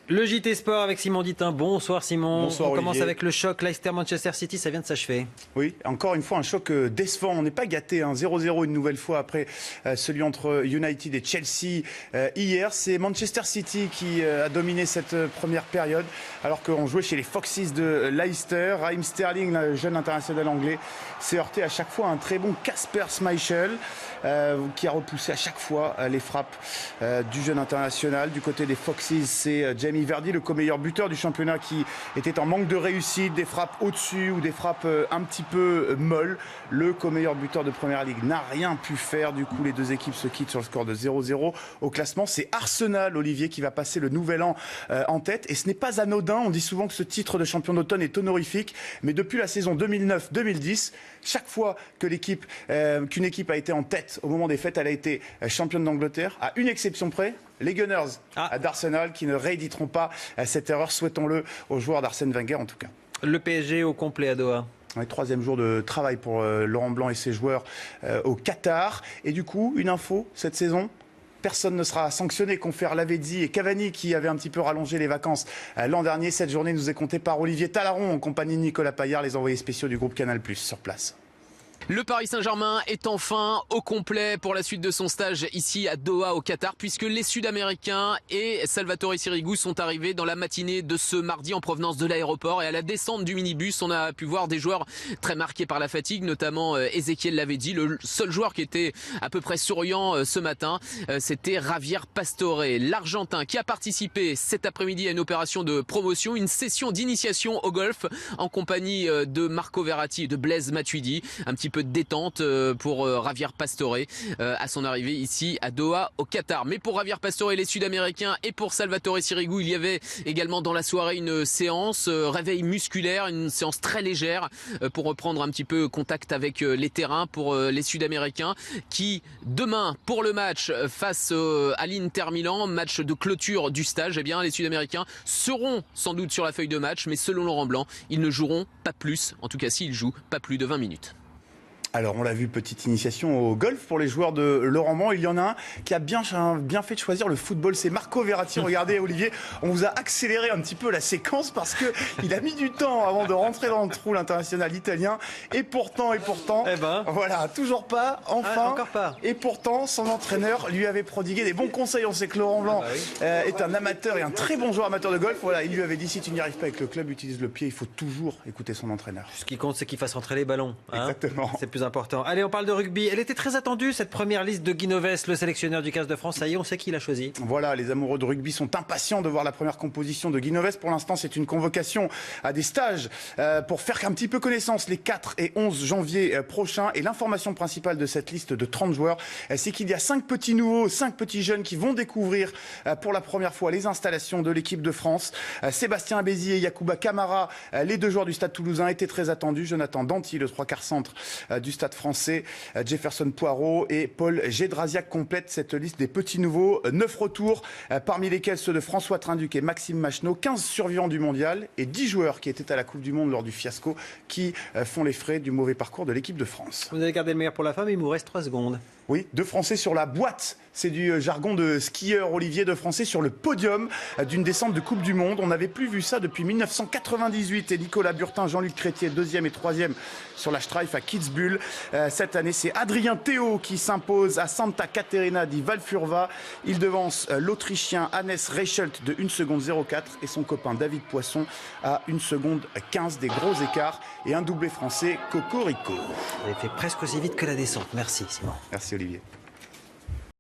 Le JT Sport avec Simon Dittin. Bonsoir Simon. Bonsoir, on commence Olivier. avec le choc Leicester-Manchester City, ça vient de s'achever. Oui, encore une fois un choc décevant. On n'est pas gâté, 0-0 une nouvelle fois après celui entre United et Chelsea hier. C'est Manchester City qui a dominé cette première période alors qu'on jouait chez les Foxes de Leicester. Raheem Sterling, le jeune international anglais, s'est heurté à chaque fois à un très bon Kasper Schmeichel qui a repoussé à chaque fois les frappes du jeune international. Du côté des Foxes, c'est Jamie Vardy, le co-meilleur buteur du championnat, qui était en manque de réussite, des frappes au-dessus ou des frappes un petit peu molles. Le co-meilleur buteur de Première Ligue n'a rien pu faire. Du coup, les deux équipes se quittent sur le score de 0-0. Au classement, c'est Arsenal, Olivier, qui va passer le nouvel an en tête. Et ce n'est pas anodin. On dit souvent que ce titre de champion d'automne est honorifique. Mais depuis la saison 2009-2010, chaque fois que qu'une équipe a été en tête au moment des fêtes, elle a été championne d'Angleterre, à une exception près. Les Gunners d'Arsenal qui ne rééditeront pas cette erreur, souhaitons-le aux joueurs d'Arsène Wenger en tout cas. Le PSG au complet à Doha. Ouais, troisième jour de travail pour Laurent Blanc et ses joueurs au Qatar. Et du coup, une info cette saison. Personne ne sera sanctionné, confèrent Lavezzi et Cavani qui avaient un petit peu rallongé les vacances l'an dernier. Cette journée nous est comptée par Olivier Talaron en compagnie de Nicolas Paillard, les envoyés spéciaux du groupe Canal+ sur place. Le Paris Saint-Germain est enfin au complet pour la suite de son stage ici à Doha au Qatar, puisque les Sud-Américains et Salvatore Sirigu sont arrivés dans la matinée de ce mardi en provenance de l'aéroport. Et à la descente du minibus, on a pu voir des joueurs très marqués par la fatigue, notamment Ezequiel Lavezzi. Le seul joueur qui était à peu près souriant ce matin, c'était Javier Pastore, l'Argentin, qui a participé cet après-midi à une opération de promotion, une session d'initiation au golf en compagnie de Marco Verratti et de Blaise Matuidi. Un petit peu de détente pour Javier Pastore à son arrivée ici à Doha au Qatar. Mais pour Javier Pastore, les Sud-Américains, et pour Salvatore Sirigu, il y avait également dans la soirée une séance réveil musculaire, une séance très légère pour reprendre un petit peu contact avec les terrains pour les Sud-Américains qui demain pour le match face à l'Inter Milan, match de clôture du stage, eh bien les Sud-Américains seront sans doute sur la feuille de match, mais selon Laurent Blanc, ils ne joueront pas plus, en tout cas s'ils jouent, pas plus de 20 minutes. Alors on l'a vu, petite initiation au golf pour les joueurs de Laurent Blanc. Il y en a un qui a bien fait de choisir le football, c'est Marco Verratti. Regardez Olivier, on vous a accéléré un petit peu la séquence parce qu'il a mis du temps avant de rentrer dans le trou, l'international italien. Et pourtant, voilà, toujours pas, enfin. Encore pas. Et pourtant, son entraîneur lui avait prodigué des bons conseils. On sait que Laurent Blanc est un amateur et un très bon joueur amateur de golf. Voilà, il lui avait dit, si tu n'y arrives pas avec le club, utilise le pied. Il faut toujours écouter son entraîneur. Ce qui compte, c'est qu'il fasse rentrer les ballons. Exactement. C'est plus important. Allez, on parle de rugby. Elle était très attendue, cette première liste de Guy Novès, le sélectionneur du 15 de France. Ça y est, on sait qui l'a choisi. Voilà, les amoureux de rugby sont impatients de voir la première composition de Guy Novès. Pour l'instant, c'est une convocation à des stages pour faire un petit peu connaissance les 4 et 11 janvier prochains. Et l'information principale de cette liste de 30 joueurs, c'est qu'il y a 5 petits nouveaux, 5 petits jeunes qui vont découvrir pour la première fois les installations de l'équipe de France. Sébastien Bézi et Yacouba Camara, les deux joueurs du Stade Toulousain, étaient très attendus. Jonathan Danty, le 3/4 centre du Stade français, Jefferson Poirot et Paul Gédrasiac complètent cette liste des petits nouveaux. 9 retours, parmi lesquels ceux de François Trinduc et Maxime Machenaud, 15 survivants du mondial et 10 joueurs qui étaient à la Coupe du Monde lors du fiasco qui font les frais du mauvais parcours de l'équipe de France. Vous avez gardé le meilleur pour la fin, mais il vous reste 3 secondes. Oui, 2 Français sur la boîte. C'est du jargon de skieur, Olivier. 2 Français sur le podium d'une descente de Coupe du Monde. On n'avait plus vu ça depuis 1998. Et Nicolas Burtin, Jean-Luc Crétier, 2e et 3e sur la Streif à Kitzbühel. Cette année, c'est Adrien Théo qui s'impose à Santa Caterina di Valfurva. Il devance l'Autrichien Hannes Reichelt de 1 seconde 04 et son copain David Poisson à 1 seconde 15. Des gros écarts et un doublé français, Cocorico. Vous avez fait presque aussi vite que la descente. Merci Simon. Merci Olivier.